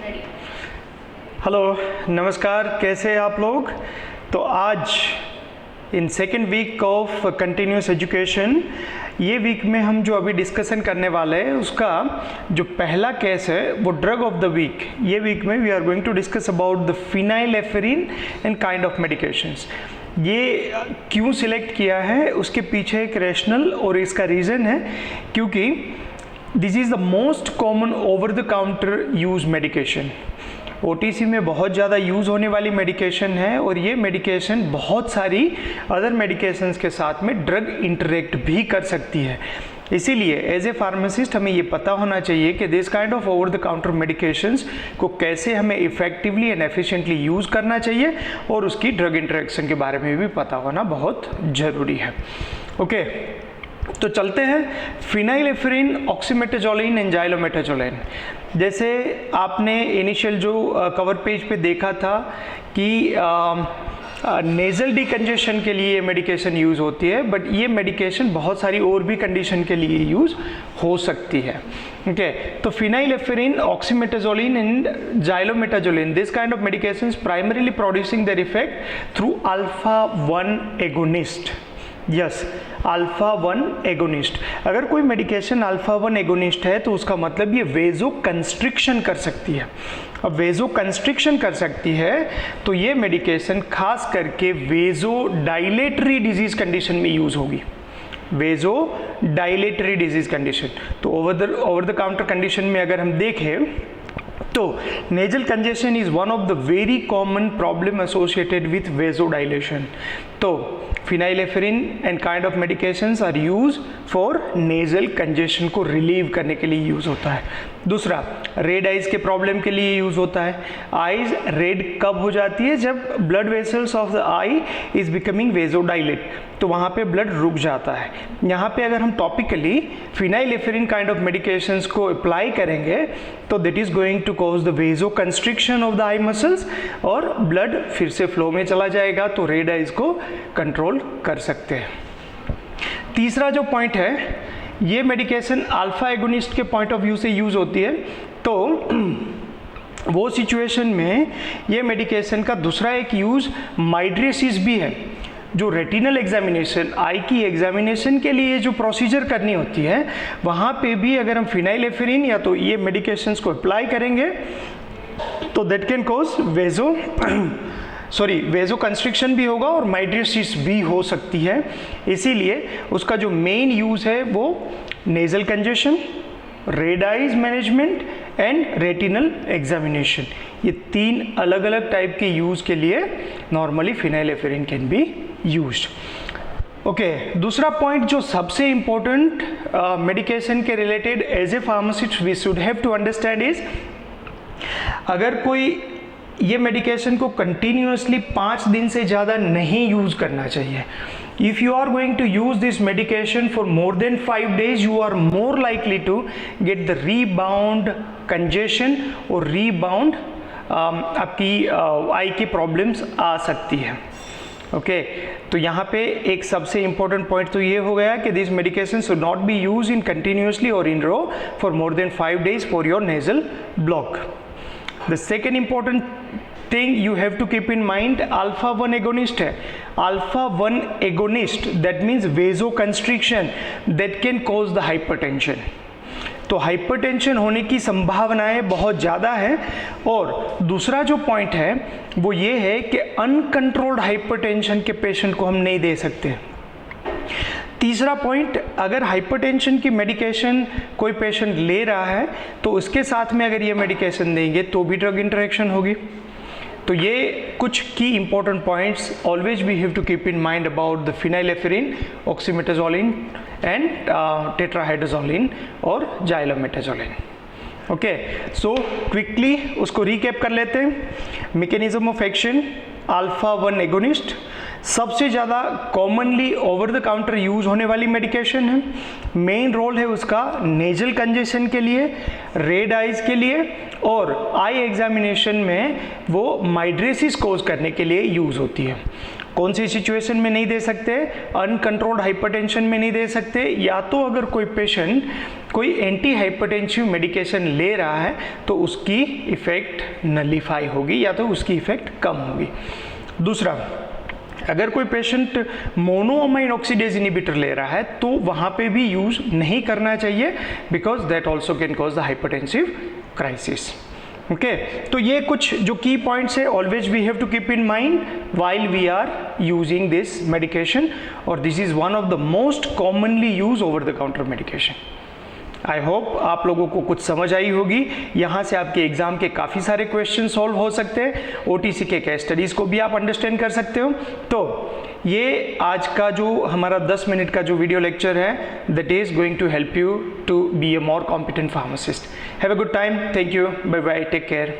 Hello, नमस्कार, कैसे हैं आप लोग। तो आज in second week of continuous education, ये वीक में हम जो अभी डिस्कशन करने वाले हैं उसका जो पहला केस है वो ड्रग ऑफ द वीक। ये वीक में we are going to discuss about the phenylephrine and kind of medications. ये क्यों सिलेक्ट किया है, उसके पीछे एक रैशनल और इसका रीज़न है क्योंकि this is the most common over the counter use medication. OTC में बहुत ज़्यादा यूज़ होने वाली मेडिकेशन है और ये मेडिकेशन बहुत सारी अदर मेडिकेशंस के साथ में ड्रग इंटरेक्ट भी कर सकती है। इसीलिए एज ए फार्मासिस्ट हमें ये पता होना चाहिए कि this kind of over the counter medications को कैसे हमें इफेक्टिवली एंड एफिशिएंटली यूज़ करना चाहिए और उसकी ड्रग इंटरेक्शन के बारे में भी पता होना बहुत ज़रूरी है। ओके, तो चलते हैं फिनाइलेफेरिन, ऑक्सीमेटाजोलिन एंड जाइलोमेटाजोलिन। जैसे आपने इनिशियल जो कवर पेज पे देखा था कि नेज़ल डिकंजेशन के लिए ये मेडिकेशन यूज़ होती है, बट ये मेडिकेशन बहुत सारी और भी कंडीशन के लिए यूज़ हो सकती है। ओके, तो phenylephrine, oxymetazoline and xylometazoline, this kind of medications primarily producing their effect through alpha 1 agonist. Yes, alpha 1 agonist. अगर कोई मेडिकेशन अल्फा 1 एगोनिस्ट है तो उसका मतलब ये वेजो कंस्ट्रिक्शन कर सकती है। अब वेजो कंस्ट्रिक्शन कर सकती है तो ये मेडिकेशन खास करके वेजो डायलेटरी डिजीज कंडीशन में यूज होगी। वेजो डायलेटरी डिजीज कंडीशन, तो ओवर द काउंटर कंडीशन में अगर हम देखें तो nasal congestion is one of the very common problem associated with vasodilation. तो phenylephrine and kind of medications are use for nasal congestion को relieve करने के लिए यूज होता है। दूसरा, रेड आइज के प्रॉब्लम के लिए यूज होता है। आइज रेड कब हो जाती है? जब blood vessels of the eye is becoming vasodilate, तो वहाँ पे ब्लड रुक जाता है। यहाँ पे अगर हम topically phenylephrine kind of medications को अप्लाई करेंगे तो that is going to cause the vaso constriction of the eye muscles और ब्लड फिर से फ्लो में चला जाएगा, तो रेड आइज को कंट्रोल कर सकते हैं। तीसरा जो पॉइंट है, ये मेडिकेशन अल्फा एगोनिस्ट के पॉइंट ऑफ व्यू से यूज होती है। तो वो सिचुएशन में ये मेडिकेशन का दूसरा एक यूज माइड्रेसिस भी है। जो रेटिनल एग्जामिनेशन, आई की एग्जामिनेशन के लिए जो प्रोसीजर करनी होती है, वहाँ पे भी अगर हम फिनाइलेफेरिन या तो ये मेडिकेशंस को अप्लाई करेंगे तो दैट कैन कॉज वेजो कंस्ट्रिक्शन भी होगा और माइड्रेसिस भी हो सकती है। इसीलिए उसका जो मेन यूज़ है वो nasal congestion, red eyes management and retinal examination, ये तीन अलग अलग टाइप के यूज़ के लिए normally phenylephrine can be used. Okay, दूसरा पॉइंट जो सबसे इम्पोर्टेंट मेडिकेशन के related as a pharmacist we should have to understand is, अगर कोई ये मेडिकेशन को कंटिन्यूसली 5 दिन से ज़्यादा नहीं यूज़ करना चाहिए। If you are going to use this medication for more than 5 days, you are more likely to get the rebound congestion और rebound आपकी आई की प्रॉब्लम्स आ सकती है। ओके, तो यहाँ पे एक सबसे इम्पोर्टेंट पॉइंट तो ये हो गया कि this medication should not be use in continuously और in row for more than 5 days for your nasal block. The second important thing you have to keep in mind, alpha 1 agonist है। alpha 1 agonist that means vasoconstriction that can cause the hypertension। तो hypertension होने की संभावनाएं बहुत ज़्यादा है। और दूसरा जो पॉइंट है वो ये है कि अनकंट्रोल्ड हाइपरटेंशन के पेशेंट को हम नहीं दे सकते। तीसरा पॉइंट, अगर हाइपरटेंशन की मेडिकेशन कोई पेशेंट ले रहा है तो उसके साथ में अगर ये मेडिकेशन देंगे तो भी ड्रग इंटरेक्शन होगी। तो ये कुछ key important points always we have to keep in mind about the phenylephrine, oxymetazoline and tetrahydrozoline और जाइलोमेटाजोलिन। ओके, सो क्विकली उसको रिकैप कर लेते हैं। Mechanism of action, alpha 1 agonist सबसे ज़्यादा commonly over the counter use होने वाली medication है। मेन रोल है उसका नेजल कंजेशन के लिए, रेड आइज के लिए और आई एग्जामिनेशन में वो माइड्रेसिस कोज करने के लिए यूज़ होती है। कौन सी सिचुएशन में नहीं दे सकते? अनकंट्रोल्ड हाइपरटेंशन में नहीं दे सकते, या तो अगर कोई पेशेंट कोई एंटी हाइपरटेंसिव मेडिकेशन ले रहा है तो उसकी इफ़ेक्ट नलीफाई होगी या तो उसकी इफ़ेक्ट कम होगी। दूसरा, अगर कोई पेशेंट मोनोअमाइन ऑक्सीडेज इनिबिटर ले रहा है तो वहाँ पे भी यूज़ नहीं करना चाहिए, because that also can cause the hypertensive crisis. Okay, तो ये कुछ जो की पॉइंट्स है, always we have to keep in mind while we are using this medication, और this is one of the most commonly use over the counter medication. I hope आप लोगों को कुछ समझ आई होगी। यहाँ से आपके एग्जाम के काफ़ी सारे क्वेश्चन सॉल्व हो सकते हैं, ओटीसी के केस स्टडीज़ को भी आप अंडरस्टैंड कर सकते हो। तो ये आज का जो हमारा 10 मिनट का जो वीडियो लेक्चर है, that is going to help you to be A more competent pharmacist. Have a good time, thank you, bye bye, take care.